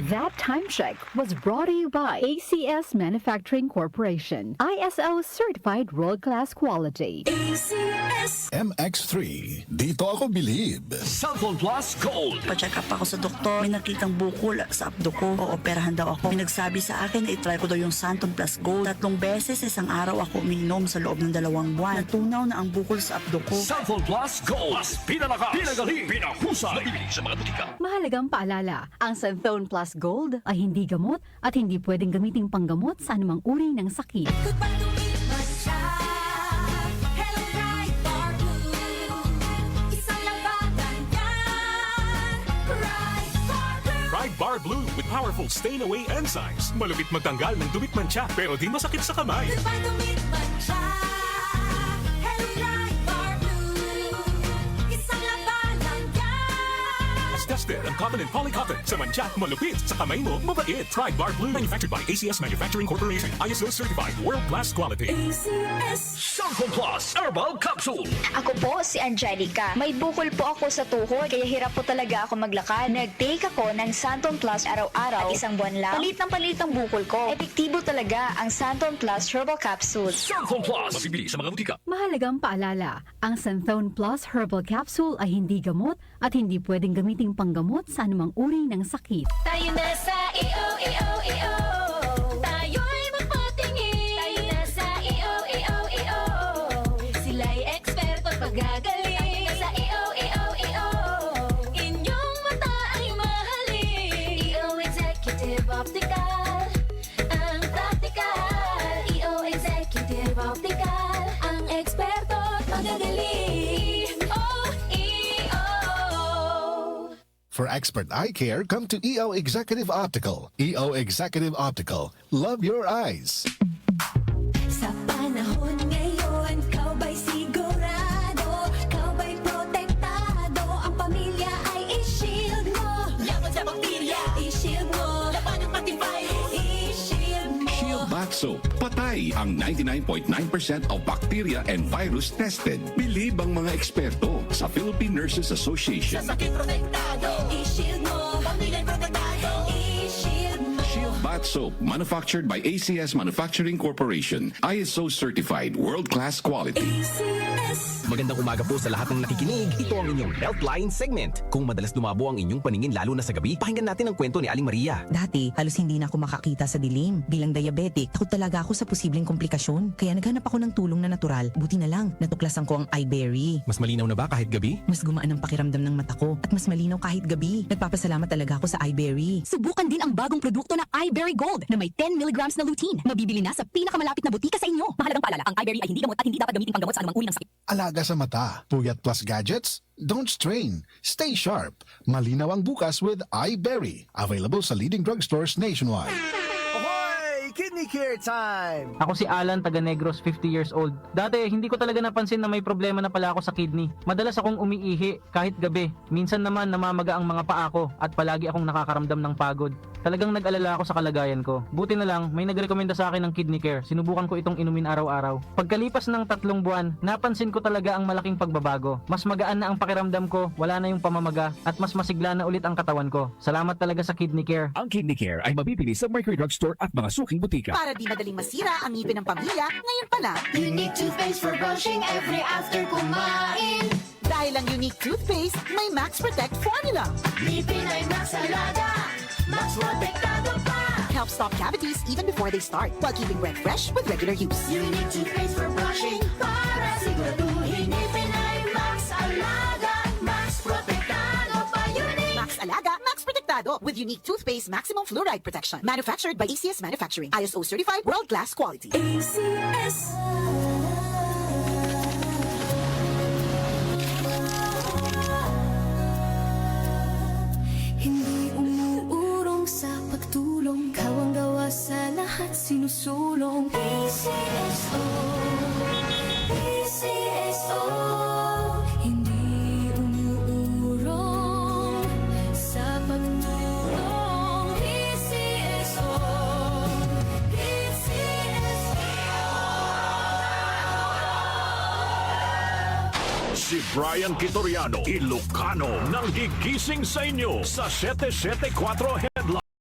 That time check was brought to you by ACS Manufacturing Corporation, ISO certified world-class quality. ACS MX3, dito ako bilib. Cellphone Plus Gold. Pa-check up ako sa doktor. May nakitang bukol sa abdo ko. Ooperahan daw ako. May nagsabi sa akin na itry ko daw yung Santon Plus Gold. 3 beses isang araw ako uminom sa loob ng 2 buwan. Natunaw na ang bukol sa abdo ko. Cellphone Plus Gold. Mas pinalakas, pinagaling, pinahusay. Mabibili sa mga butika. Mahalagang paalala, ang Santhone Plus Gold ay hindi gamot at hindi pwedeng gamiting panggamot sa anumang uri ng sakit. Pride Bar Blue with powerful stain-away enzymes. Malupit magtanggal ng dumit mancha pero di masakit sa kamay. Tested ang cotton and polycotton sa mancha, malupit sa kamay mo, mabait. Pride Bar Blue, manufactured by ACS Manufacturing Corporation, ISO certified world-class quality. ACS Cellphone Plus Herbal Capsule. Ako po si Angelica. May bukol po ako sa tuhod kaya hirap po talaga ako maglakad. Nag-take ako ng Santon Plus araw-araw at 1 buwan lang. Palit ang bukol ko. Epektibo talaga ang Santon Plus Herbal Capsule. Cellphone Plus, mabibili sa mga butika. Mahalagang paalala, ang Santhone Plus Herbal Capsule ay hindi gamot at hindi pwedeng gamiting panggamot sa anumang uri ng sakit. Tayo na sa EO. Tayo'y magpatingin. Tayo na sa EO. Sila'y eksperto at pagagaling. Tayo na sa EO. Inyong mata ay mahalin. EO Executive Optical. Ang practical. EO Executive Optical. Ang eksperto at pagagaling. For expert eye care, come to EO Executive Optical. EO Executive Optical. Love your eyes. Sa panahon ngayon, kau ba'y sigurado? Kau ba'y protektado? Ang pamilya ay i-shield mo. Laban sa bakterya, i-shield mo. Laban ng antivirus, i-shield mo. Shield Bath Soap. Patay ang 99.9% of bacteria and virus tested. Bilib ang mga eksperto sa Philippine Nurses Association. Sa sakit protektado, i-shield mo. Pamilya protektado, i-shield mo. Shield Bath Soap, manufactured by ACS Manufacturing Corporation. ISO certified world-class quality. ACS. Magandang umaga po sa lahat ng nakikinig. Ito ang inyong Healthline segment. Kung madalas lumabo ang inyong paningin lalo na sa gabi, pakinggan natin ang kwento ni Aling Maria. Dati, halos hindi na ako makakita sa dilim. Bilang diabetic, takot talaga ako sa posibleng komplikasyon. Kaya naghanap ako ng tulong na natural. Buti na lang, natuklasan ko ang iBerry. Mas malinaw na ba kahit gabi? Mas gumaan ang pakiramdam ng mata ko at mas malinaw kahit gabi. Nagpapasalamat talaga ako sa iBerry. Subukan din ang bagong produkto na iBerry Gold na may 10 mg na lutein. Mabibili na sa pinakamalapit na butika sa inyo. Mahalagang paalala, ang iBerry ay hindi gamot at hindi dapat gamitin panggamot sa anumang uri ng sakit. Alaga sa mata. Puyat plus gadgets? Don't strain. Stay sharp. Malinaw ang bukas with iBerry. Available sa leading drugstores nationwide. Ahoy! Kidney Care Time! Ako si Alan, taga Negros, 50 years old. Dati, hindi ko talaga napansin na may problema na pala ako sa kidney. Madalas akong umiihi kahit gabi. Minsan naman namamaga ang mga paa ko at palagi akong nakakaramdam ng pagod. Talagang nag-alala ako sa kalagayan ko. Buti na lang, may nagrekomenda sa akin ng Kidney Care. Sinubukan ko itong inumin araw-araw. Pagkalipas ng 3 buwan, napansin ko talaga ang malaking pagbabago. Mas magaan na ang pakiramdam ko, wala na yung pamamaga, at mas masigla na ulit ang katawan ko. Salamat talaga sa Kidney Care. Ang Kidney Care ay mabibili sa Mercury Drugstore at mga suking butika. Para di madaling masira ang ngipin ng pamilya, ngayon pa lang. Unique toothpaste for brushing every after kumain. Dahil ang unique toothpaste, may Max Protect formula. Ngipin ay Max Alaga. Max protektado pa. Helps stop cavities even before they start, while keeping breath fresh with regular use. Unique toothpaste for brushing para siguraduhin ngipin ay Max Alaga. Max protektado pa. Unique. Max Alaga, Max Protectado with unique toothpaste maximum fluoride protection. Manufactured by ACS Manufacturing. ISO certified world-class quality. ACS. Hindi umuurong sa pagtulong. Ikaw ang gawa sa lahat sinusulong. PCSO, PCSO. Hindi umuurong sa pagtulong. PCSO, Si Brian Kitoriano, Ilocano, nang gigising sa inyo sa 774